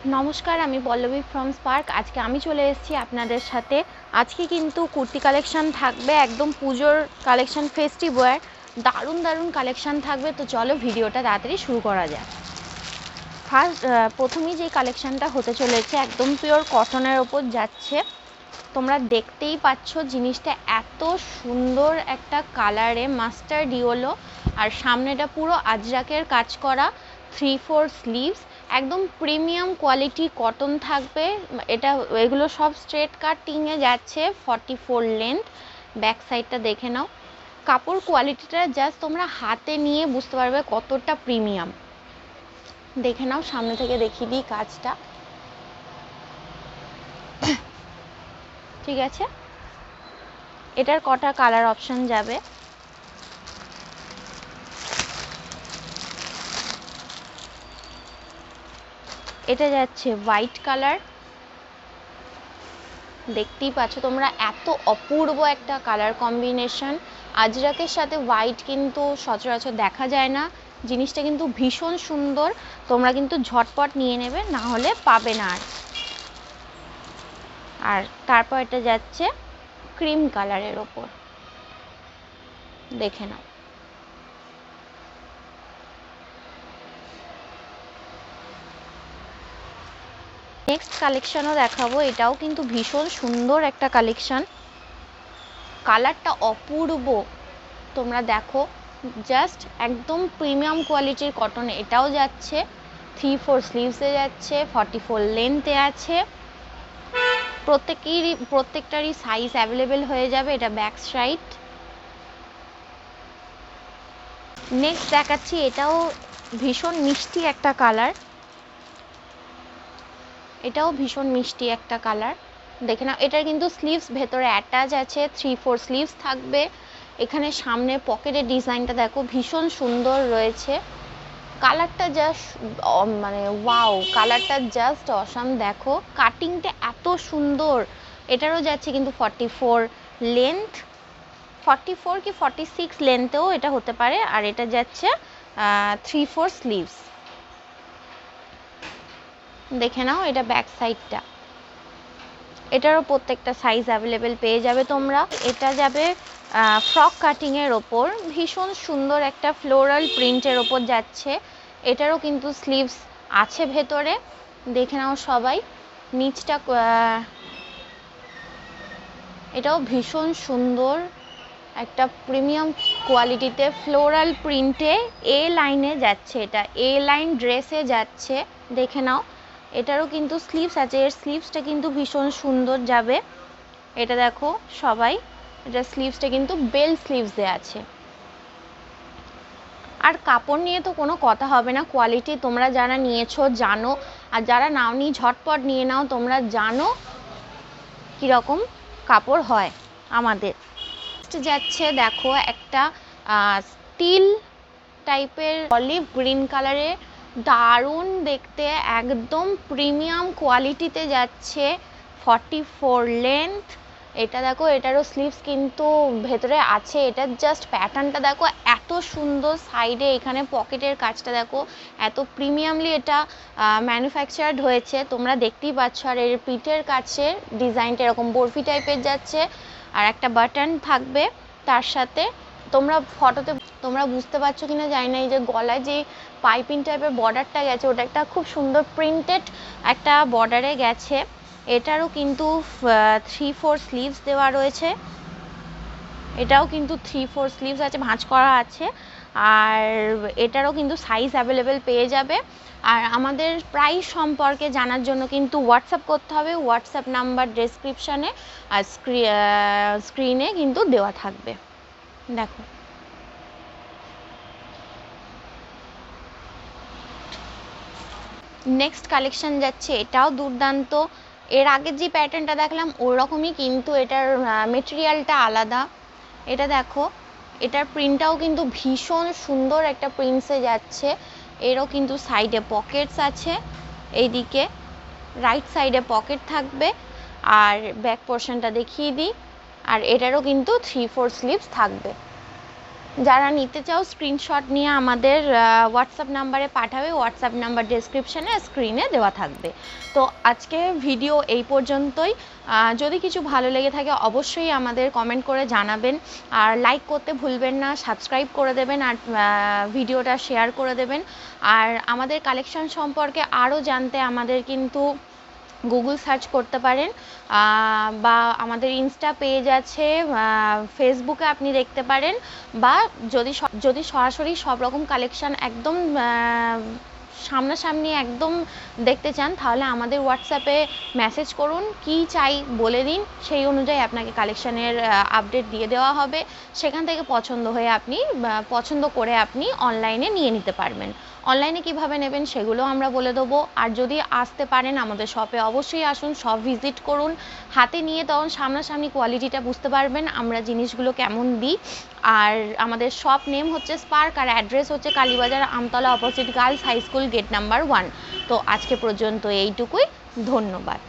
নমস্কার, আমি Pallavi from spark. আজকে আমি চলে এসেছি আপনাদের সাথে। আজকে কিন্তু কুর্তি কালেকশন থাকবে, একদম পুজোর কালেকশন, ফেস্টিভ ওয়্যার, দারুণ দারুণ কালেকশন থাকবে। তো চলো ভিডিওটা তাড়াতাড়ি শুরু করা যাক। প্রথমেই যে কালেকশনটা হতে চলেছে একদম পিওর কটনের ওপর যাচ্ছে। তোমরা দেখতেই পাচ্ছ জিনিসটা এত সুন্দর একটা কালারে, মাস্টার্ড ইয়েলো, আর সামনেটা পুরো আজরাকের কাজ করা, 3/4 স্লিভস, একদম প্রিমিয়াম কোয়ালিটি কটন থাকবে। এগুলো সব স্ট্রেট কাটিংয়ে যাচ্ছে, 44 লেন্থ। ব্যাক সাইডটা দেখে নাও, কাপড় কোয়ালিটিটা জাস্ট তোমরা হাতে নিয়ে বুঝতে পারবে কতটা প্রিমিয়াম। দেখে নাও, সামনে থেকে দেখিয়ে দিই কাজটা। ঠিক আছে, এটার কটা কালার অপশন যাবে। এটা যাচ্ছে হোয়াইট কালার, দেখতেই পাচ্ছ তোমরা এত অপূর্ব একটা কালার কম্বিনেশন। আজরাকের সাথে হোয়াইট কিন্তু সচরাচর দেখা যায় না, জিনিসটা কিন্তু ভীষণ সুন্দর। তোমরা কিন্তু ঝটপট নিয়ে নেবে, না হলে পাবে না। আর তারপর এটা যাচ্ছে ক্রিম কালারের ওপর, দেখে নাও। নেক্সট কালেকশনও দেখাবো, এটাও কিন্তু ভীষণ সুন্দর একটা কালেকশন, কালারটা অপূর্ব। তোমরা দেখো, জাস্ট একদম প্রিমিয়াম কোয়ালিটির কটন। এটাও যাচ্ছে 3/4 স্লিভসে যাচ্ছে, 44 লেন্থে আছে। প্রত্যেকটারই সাইজ অ্যাভেলেবেল হয়ে যাবে। এটা ব্যাক সাইড। নেক্সট দেখাচ্ছি, এটাও ভীষণ মিষ্টি একটা কালার, এটাও ভীষণ মিষ্টি একটা কালার। দেখে নাও, এটার কিন্তু স্লিভস ভেতরে অ্যাটাচ আছে, 3/4 স্লিভস থাকবে। এখানে সামনে পকেটের ডিজাইনটা দেখো, ভীষণ সুন্দর রয়েছে। কালারটা জাস্ট মানে ওয়াও, কালারটা জাস্ট অসাম। দেখো কাটিংটা এত সুন্দর। এটারও যাচ্ছে কিন্তু 44 লেন্থ, 44 কি 46 লেন্থেও এটা হতে পারে। আর এটা যাচ্ছে 3/4 স্লিভস। দেখে নাও, এটা ব্যাক সাইডটা। এটারও প্রত্যেকটা সাইজ অ্যাভেলেবেল পেয়ে যাবে তোমরা। এটা যাবে ফ্রক কাটিংয়ের ওপর, ভীষণ সুন্দর একটা ফ্লোরাল প্রিন্টের ওপর যাচ্ছে। এটারও কিন্তু স্লিভস আছে ভেতরে, দেখে নাও সবাই। নিচটা এটাও ভীষণ সুন্দর একটা প্রিমিয়াম কোয়ালিটিতে ফ্লোরাল প্রিন্টে এ লাইনে যাচ্ছে। এটা এ লাইন ড্রেসে যাচ্ছে, দেখে নাও। এটারও কিন্তু স্লিভস আছে, এর স্লিভসটা কিন্তু ভীষণ সুন্দর যাবে। এটা দেখো সবাই, এটা স্লিভসটা কিন্তু বেল স্লিভস দেওয়া আছে। আর কাপড় নিয়ে তো কোনো কথা হবে না, কোয়ালিটি তোমরা যারা নিয়েছো জানো, আর যারা নাওনি ঝটপট নিয়ে নাও, তোমরা জানো কীরকম কাপড় হয় আমাদের। যাচ্ছে দেখো একটা স্টিল টাইপের অলিভ গ্রিন কালারে, দারুণ দেখতে, একদম প্রিমিয়াম কোয়ালিটিতে যাচ্ছে, 44 লেন্থ। এটা দেখো, এটারও স্লিভস কিন্তু ভেতরে আছে। এটা জাস্ট প্যাটার্নটা দেখো, এত সুন্দর। সাইডে এখানে পকেটের কাজটা দেখো, এত প্রিমিয়ামলি এটা ম্যানুফ্যাকচার্ড হয়েছে, তোমরা দেখতেই পাচ্ছ। আর এর পিঠের কাছে ডিজাইনটা এরকম বরফি টাইপের যাচ্ছে, আর একটা বাটন থাকবে তার সাথে। তোমরা ফটোতে তোমরা বুঝতে পারছো কিনা জানি না, এই যে গলায় যে পাইপিং টাইপের বর্ডারটা গেছে, ওটা একটা খুব সুন্দর প্রিন্টেড একটা বর্ডারে গেছে। এটারও কিন্তু 3/4 স্লিভস দেওয়া রয়েছে। এটাও কিন্তু 3/4 স্লিভস আছে, ভাঁজ করা আছে। আর এটারও কিন্তু সাইজ অ্যাভেলেবেল পেয়ে যাবে। আর আমাদের প্রাইস সম্পর্কে জানার জন্য কিন্তু হোয়াটসঅ্যাপ করতে হবে। হোয়াটসঅ্যাপ নাম্বার ডেসক্রিপশানে আর স্ক্রিনে কিন্তু দেওয়া থাকবে। দেখো, নেক্সট কালেকশন যাচ্ছে, এটাও দুর্দান্ত। এর আগের যে প্যাটার্নটা দেখলাম ওরকমই, কিন্তু এটার মেটেরিয়ালটা আলাদা। এটা দেখো, এটার প্রিন্টটাও কিন্তু ভীষণ সুন্দর একটা প্রিন্টসে যাচ্ছে। এরও কিন্তু সাইডে পকেটস আছে, এইদিকে রাইট সাইডে পকেট থাকবে। আর ব্যাক পোর্শনটা দেখিয়ে দিই, আর এটারও কিন্তু 3/4 স্লিভস থাকবে। যারা নিতে চাও স্ক্রিনশট নিয়ে আমাদের হোয়াটসঅ্যাপ নাম্বারে পাঠাবে, হোয়াটসঅ্যাপ নাম্বার ডেসক্রিপশনে স্ক্রিনে দেওয়া থাকবে। তো আজকে ভিডিও এই পর্যন্তই। যদি কিছু ভালো লেগে থাকে অবশ্যই আমাদের কমেন্ট করে জানাবেন, আর লাইক করতে ভুলবেন না, সাবস্ক্রাইব করে দেবেন, আর ভিডিওটা শেয়ার করে দেবেন। আর আমাদের কালেকশন সম্পর্কে আরও জানতে আমাদের কিন্তু গুগল সার্চ করতে পারেন, বা আমাদের ইনস্টা পেজ আছে, ফেসবুকে আপনি দেখতে পারেন, বা যদি সরাসরি সব রকম কালেকশান একদম সামনাসামনি একদম দেখতে চান তাহলে আমাদের হোয়াটসঅ্যাপে মেসেজ করুন, কি চাই বলে দিন, সেই অনুযায়ী আপনাকে কালেকশানের আপডেট দিয়ে দেওয়া হবে। সেখান থেকে পছন্দ করে আপনি অনলাইনে নিয়ে নিতে পারবেন। অনলাইনে কিভাবে নেবেন সেগুলো আমরা বলে দেবো। আর যদি আসতে পারেন আমাদের শপে অবশ্যই আসুন, শপ ভিজিট করুন, হাতে নিয়ে তখন সামনাসামনি কোয়ালিটিটা বুঝতে পারবেন আমরা জিনিসগুলো কেমন দিই। আর আমাদের শপ নেম হচ্ছে স্পার্ক, আর অ্যাড্রেস হচ্ছে Kalibazar Amtala opposite girls high school, gate number 1। তো আজকে পর্যন্ত এইটুকুই, ধন্যবাদ।